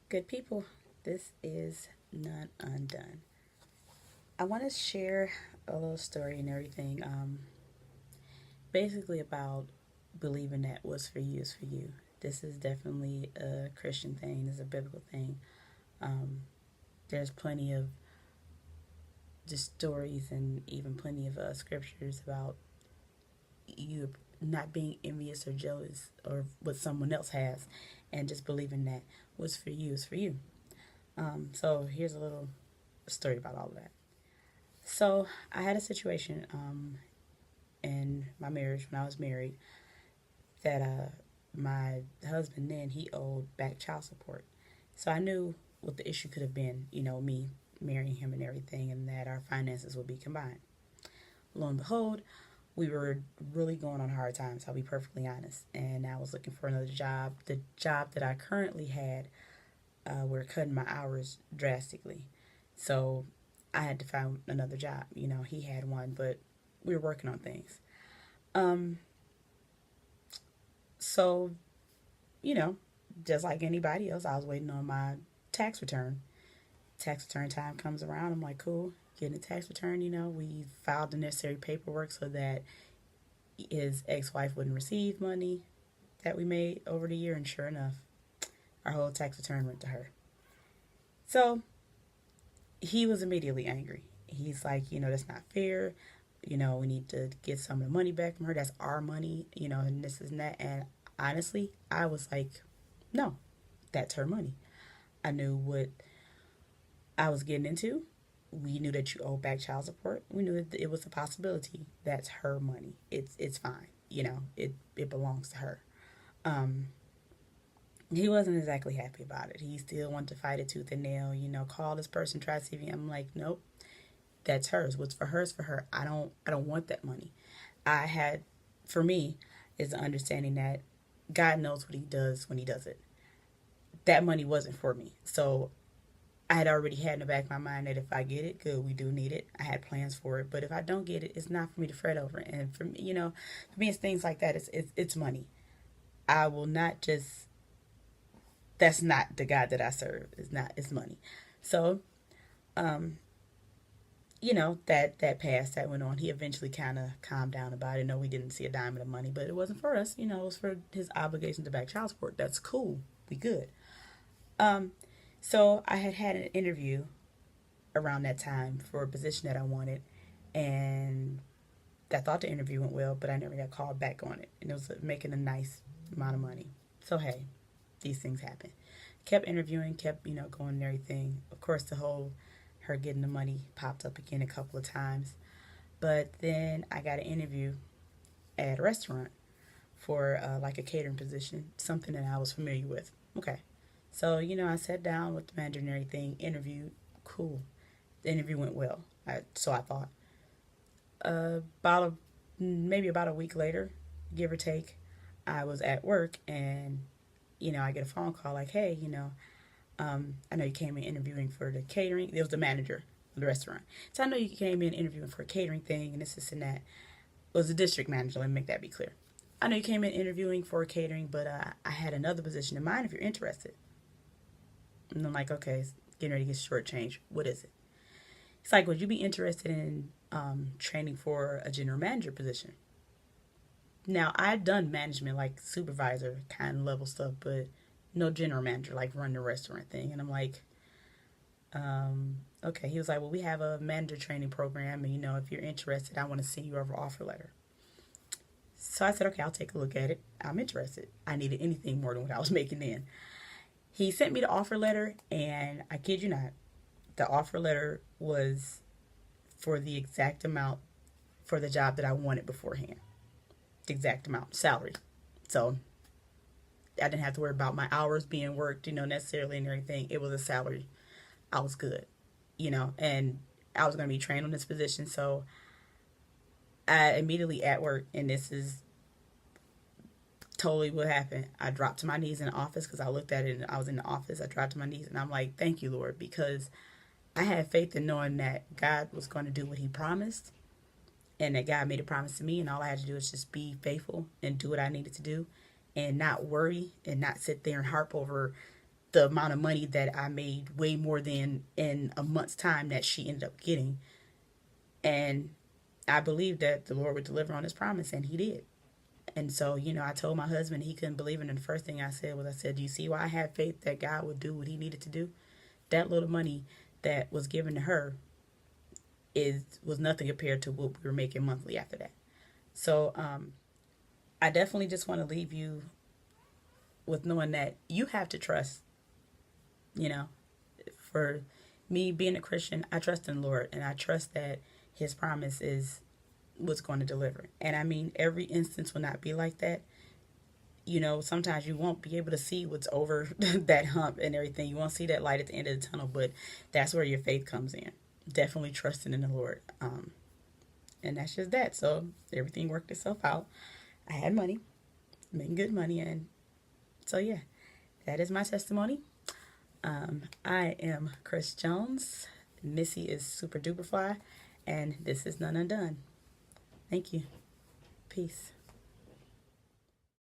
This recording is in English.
Good people, this is None Undone. I want to share a little story and everything, basically about believing that what's for you is for you. This is definitely a Christian thing, it's a biblical thing. Um, there's plenty of just stories and even plenty of scriptures about you not being envious or jealous or what someone else has and just believing that what's for you is for you. So here's a little story about all of that. So I had a situation in my marriage when I was married that my husband then he owed back child support. So I knew what the issue could have been, me marrying him and everything, and that our finances would be combined. Lo and behold, we were really going on hard times, I'll be perfectly honest. And I was looking for another job. The job that I currently had, we're cutting my hours drastically. So I had to find another job. He had one, but we were working on things. Um, so, you know, just like anybody else, I was waiting on my tax return. Tax return time comes around. I'm like, cool, getting a tax return. We filed the necessary paperwork so that his ex wife wouldn't receive money that we made over the year. And sure enough, our whole tax return went to her. So he was immediately angry. He's like, that's not fair. We need to get some of the money back from her. That's our money, and this is that. And honestly, I was like, no, that's her money. I knew what I was getting into. We knew that you owe back child support. We knew that it was a possibility. That's her money. It's fine. It belongs to her. Um, he wasn't exactly happy about it. He still wanted to fight it tooth and nail. Call this person, try to see if I'm like, nope, that's hers. What's for her is for her. I don't want that money. I had, for me, is the understanding that God knows what He does when He does it. That money wasn't for me, so I had already had in the back of my mind that if I get it, good, we do need it. I had plans for it, but if I don't get it, it's not for me to fret over. And for me, for me, it's things like that. It's money. I will not just. That's not the God that I serve. It's not. It's money. So, um, that passed, that went on. He eventually kind of calmed down about it. No, we didn't see a dime of the money, but it wasn't for us. It was for his obligation to back child support. That's cool. We good. Um, so I had an interview around that time for a position that I wanted, and I thought the interview went well, but I never got called back on it, and it was making a nice amount of money. So hey, these things happen. Kept interviewing, kept going and everything. Of course, the whole her getting the money popped up again a couple of times, but then I got an interview at a restaurant for like a catering position, something that I was familiar with. Okay, so I sat down with the manager and everything, interviewed, cool. The interview went well. So I thought. Maybe about a week later, give or take, I was at work and I get a phone call like, hey, I know you came in interviewing for the catering. It was the manager of the restaurant. So I know you came in interviewing for a catering thing and this and that. It was the district manager. Let me make that be clear. I know you came in interviewing for a catering, but I had another position in mind if you're interested. And I'm like, okay, getting ready to get shortchanged. What is it? It's like, would you be interested in training for a general manager position? Now, I'd done management, like supervisor kind of level stuff, but no general manager, like run the restaurant thing. And I'm like, okay. He was like, well, we have a manager training program, and if you're interested, I want to send you over offer letter. So I said, okay, I'll take a look at it. I'm interested. I needed anything more than what I was making then. He sent me the offer letter, and I kid you not, the offer letter was for the exact amount for the job that I wanted beforehand. The exact amount, salary. So I didn't have to worry about my hours being worked, necessarily and everything. It was a salary. I was good, and I was going to be trained on this position. So I immediately at work, and this is totally what happened. I dropped to my knees in the office because I looked at it and I was in the office. I dropped to my knees and I'm like, thank you, Lord, because I had faith in knowing that God was going to do what He promised and that God made a promise to me. And all I had to do was just be faithful and do what I needed to do and not worry and not sit there and harp over the amount of money that I made, way more than in a month's time that she ended up getting. And I believed that the Lord would deliver on his promise, and he did. And so, I told my husband he couldn't believe it. And the first thing I said was, I said, do you see why I had faith that God would do what he needed to do? That little money that was given to her was nothing compared to what we were making monthly after that. So I definitely just want to leave you with knowing that you have to trust. For me being a Christian, I trust in the Lord, and I trust that his promise is what's going to deliver. And I mean, every instance will not be like that. Sometimes you won't be able to see what's over that hump and everything. You won't see that light at the end of the tunnel, but that's where your faith comes in. Definitely trusting in the Lord. And that's just that. So everything worked itself out. I had money, making good money. And so, yeah, that is my testimony. I am Chris Jones. Missy is super duper fly. And this is None Undone. Thank you. Peace.